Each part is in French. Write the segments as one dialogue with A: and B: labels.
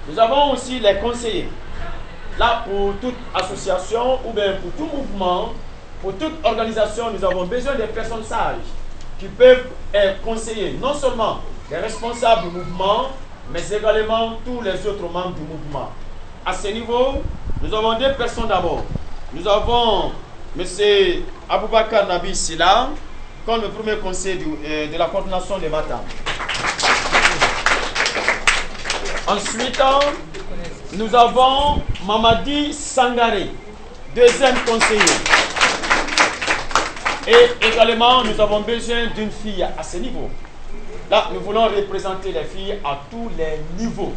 A: Nous avons aussi les conseillers. Là, pour toute association ou bien pour tout mouvement, pour toute organisation, nous avons besoin des personnes sages qui peuvent conseiller non seulement les responsables du mouvement, mais également tous les autres membres du mouvement. À ce niveau, nous avons deux personnes d'abord. Nous avons M. Aboubakar Nabi Silla, comme le premier conseiller de la coordination des Matam. Ensuite, nous avons Mamadi Sangaré, deuxième conseiller. Et également, nous avons besoin d'une fille à ce niveau. Là, nous voulons représenter les filles à tous les niveaux.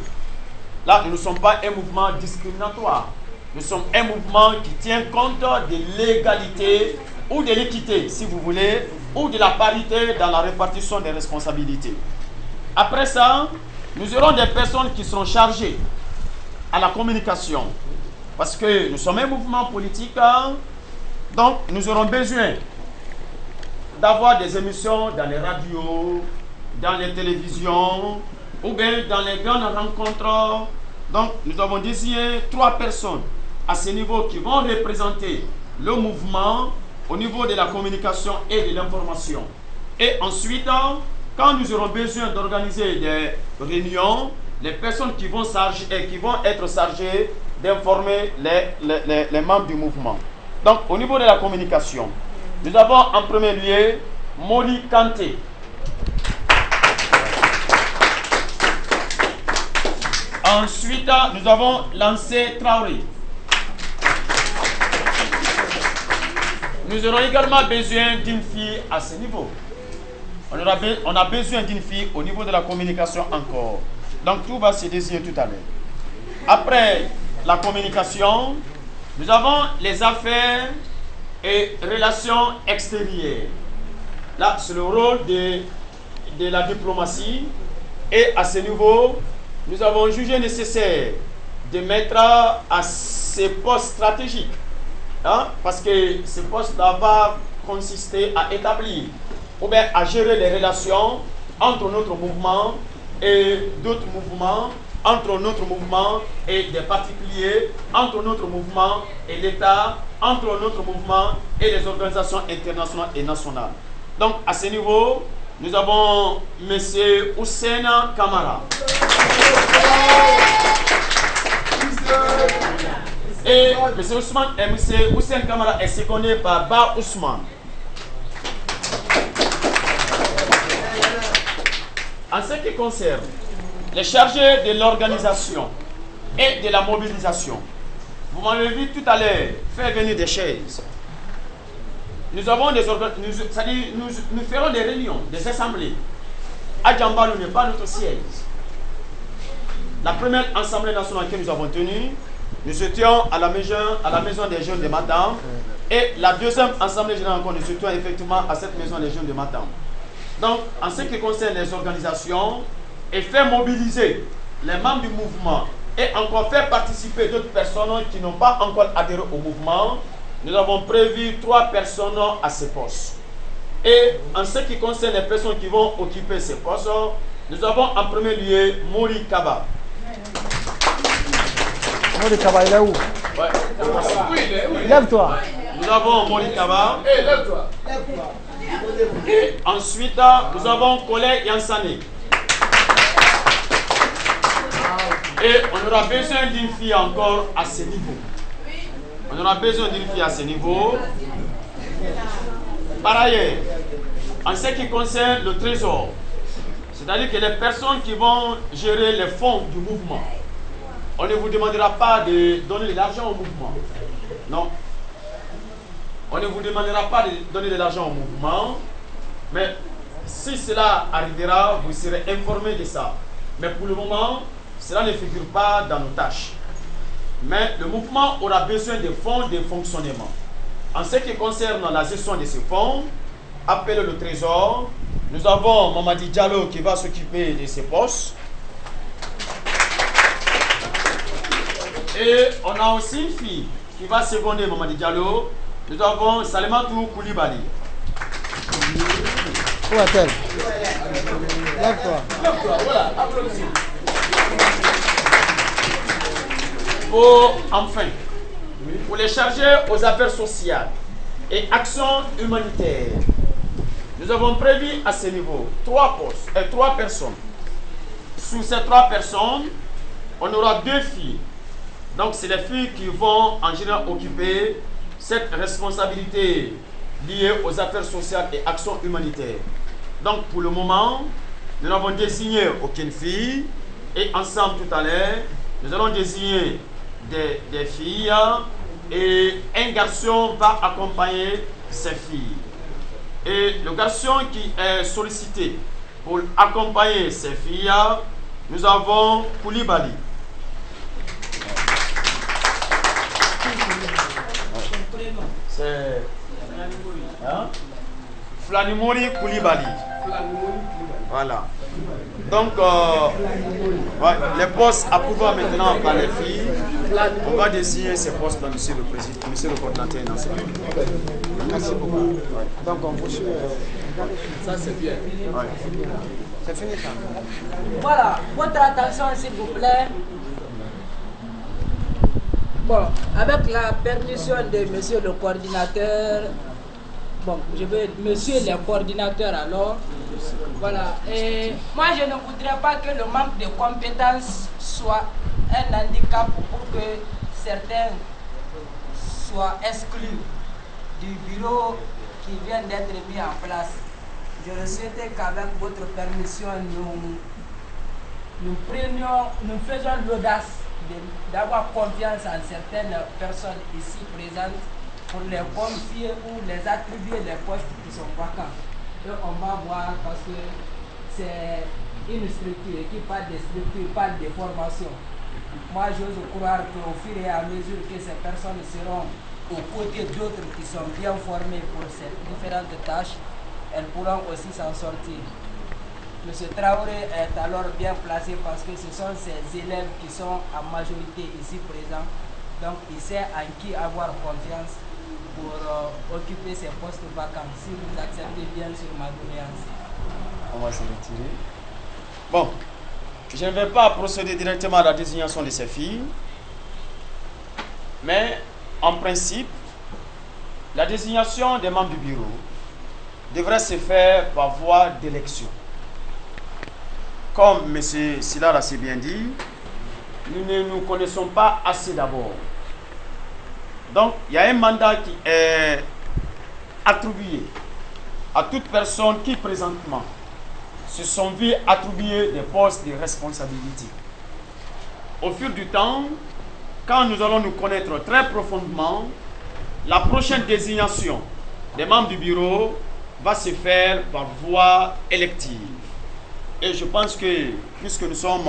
A: Là, nous ne sommes pas un mouvement discriminatoire. Nous sommes un mouvement qui tient compte de l'égalité ou de l'équité, si vous voulez, ou de la parité dans la répartition des responsabilités. Après ça, nous aurons des personnes qui seront chargées à la communication. Parce que nous sommes un mouvement politique, donc nous aurons besoin d'avoir des émissions dans les radios, dans les télévisions, ou bien dans les grandes rencontres. Donc nous avons désigné 3 personnes à ce niveau qui vont représenter le mouvement au niveau de la communication et de l'information. Et ensuite, quand nous aurons besoin d'organiser des réunions, les personnes qui vont être chargées d'informer les membres du mouvement. Donc, au niveau de la communication, nous avons en premier lieu Mori Kanté. Ensuite, nous avons Lancé Traoré. Nous aurons également besoin d'une fille à ce niveau. On a besoin d'une fille au niveau de la communication encore. Donc tout va se désigner tout à l'heure. Après la communication, nous avons les affaires et relations extérieures. Là, c'est le rôle de la diplomatie. Et à ce niveau, nous avons jugé nécessaire de mettre à ces postes stratégiques. Parce que ce poste-là va consister à établir ou bien à gérer les relations entre notre mouvement et d'autres mouvements, entre notre mouvement et des particuliers, entre notre mouvement et l'État, entre notre mouvement et les organisations internationales et nationales. Donc, à ce niveau, nous avons M. Oussena Kamara. Et M. Oussena Kamara est secondé par Ba Ousmane. En ce qui concerne les chargés de l'organisation et de la mobilisation, vous m'avez vu tout à l'heure faire venir des chaises. Nous avons nous ferons des réunions, des assemblées. Adjambalou n'est pas notre siège. La première assemblée nationale que nous avons tenue, nous étions à la maison des jeunes de Matam. Et la deuxième assemblée générale, nous étions effectivement à cette maison des jeunes de Matam. Donc, en ce qui concerne les organisations, et faire mobiliser les membres du mouvement et encore faire participer d'autres personnes qui n'ont pas encore adhéré au mouvement, nous avons prévu 3 personnes à ces postes. Et en ce qui concerne les personnes qui vont occuper ces postes, nous avons en premier lieu Mori Kaba.
B: Mori Kaba, il est où?
A: Ouais.
B: Lève-toi.
A: Nous avons Mori Kaba.
C: Lève-toi.
A: Et ensuite, nous avons Kole Yansane. Et on aura besoin d'une fille encore à ce niveau. On aura besoin d'une fille à ce niveau. Par ailleurs, en ce qui concerne le trésor, c'est-à-dire que les personnes qui vont gérer les fonds du mouvement, on ne vous demandera pas de donner de l'argent au mouvement. Non. On ne vous demandera pas de donner de l'argent au mouvement, mais si cela arrivera, vous serez informé de ça. Mais pour le moment, cela ne figure pas dans nos tâches. Mais le mouvement aura besoin de fonds de fonctionnement. En ce qui concerne la gestion de ces fonds, appelez le trésor. Nous avons Mamadi Diallo qui va s'occuper de ces postes. Et on a aussi une fille qui va seconder Mamadi Diallo. Nous avons Salematou Koulibaly.
B: Où est-elle? Lève-toi.
C: Lève-toi, voilà, applaudissez.
A: Pour les charger aux affaires sociales et actions humanitaires, nous avons prévu à ce niveau 3 personnes. Sous ces 3 personnes, on aura 2 filles. Donc c'est les filles qui vont en général occuper cette responsabilité liée aux affaires sociales et actions humanitaires. Donc pour le moment, nous n'avons désigné aucune fille et ensemble tout à l'heure, nous allons désigner des filles et un garçon va accompagner ces filles. Et le garçon qui est sollicité pour accompagner ces filles, nous avons Koulibaly. C'est Flanimouri Koulibaly. Voilà. Donc, les postes à pouvoir maintenant par les filles, on va désigner ces postes-là, monsieur le président, monsieur le coordinateur national. Merci beaucoup. Donc, on poursuit. Ça, c'est bien. Ouais. C'est fini, ça.
B: Voilà, votre attention, s'il vous plaît. Bon, avec la permission de monsieur le coordinateur, bon, je vais monsieur le coordinateur alors. Voilà, et moi je ne voudrais pas que le manque de compétences soit un handicap pour que certains soient exclus du bureau qui vient d'être mis en place. Je souhaitais qu'avec votre permission, nous faisons l'audace d'avoir confiance en certaines personnes ici présentes pour les confier ou les attribuer les postes qui sont vacants. Et on va voir parce que c'est une structure qui parle de structure, parle de formation. Moi, j'ose croire qu'au fur et à mesure que ces personnes seront aux côtés d'autres qui sont bien formés pour ces différentes tâches, elles pourront aussi s'en sortir. M. Traoré est alors bien placé parce que ce sont ces élèves qui sont en majorité ici présents. Donc, il sait en qui avoir confiance pour occuper ces postes vacants, si vous acceptez bien sur ma doléance.
A: On va se retirer. Bon, je ne vais pas procéder directement à la désignation de ces filles, mais en principe, la désignation des membres du bureau devrait se faire par voie d'élection. Comme M. Sylla l'a si bien dit, nous ne nous connaissons pas assez d'abord. Donc, il y a un mandat qui est attribué à toute personne qui, présentement, se sont vus attribuer des postes de responsabilité. Au fil du temps, quand nous allons nous connaître très profondément, la prochaine désignation des membres du bureau va se faire par voie élective. Et je pense que, puisque nous sommes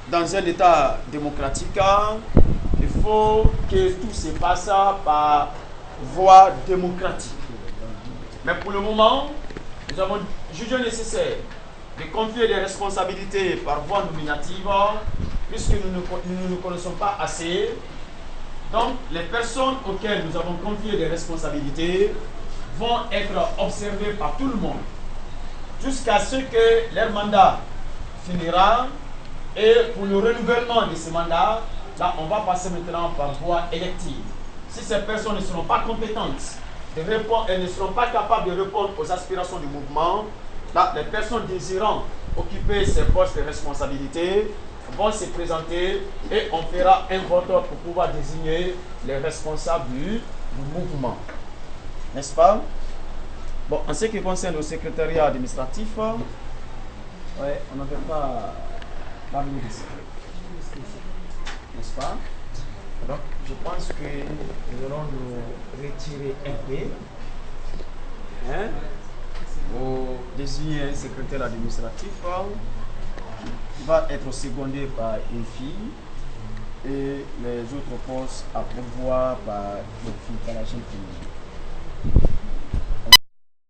A: dans un État démocratique, il faut que tout se passe par voie démocratique. Mais pour le moment, nous avons jugé nécessaire de confier des responsabilités par voie nominative, puisque nous ne nous connaissons pas assez. Donc, les personnes auxquelles nous avons confié des responsabilités vont être observées par tout le monde, jusqu'à ce que leur mandat finira. Et pour le renouvellement de ce mandat, là, on va passer maintenant par voie élective. Si ces personnes ne seront pas compétentes de répondre, elles ne seront pas capables de répondre aux aspirations du mouvement, là, les personnes désirant occuper ces postes de responsabilité vont se présenter et on fera un vote pour pouvoir désigner les responsables du mouvement. N'est-ce pas? Bon, en ce qui concerne le secrétariat administratif, ouais, on n'avait pas parlé de ça. N'est-ce pas? Donc, je pense que nous allons nous retirer un peu. Hein? Pour désigner un secrétaire administratif qui va être secondé par une fille et les autres postes à pourvoir par une fille, par la jeune fille.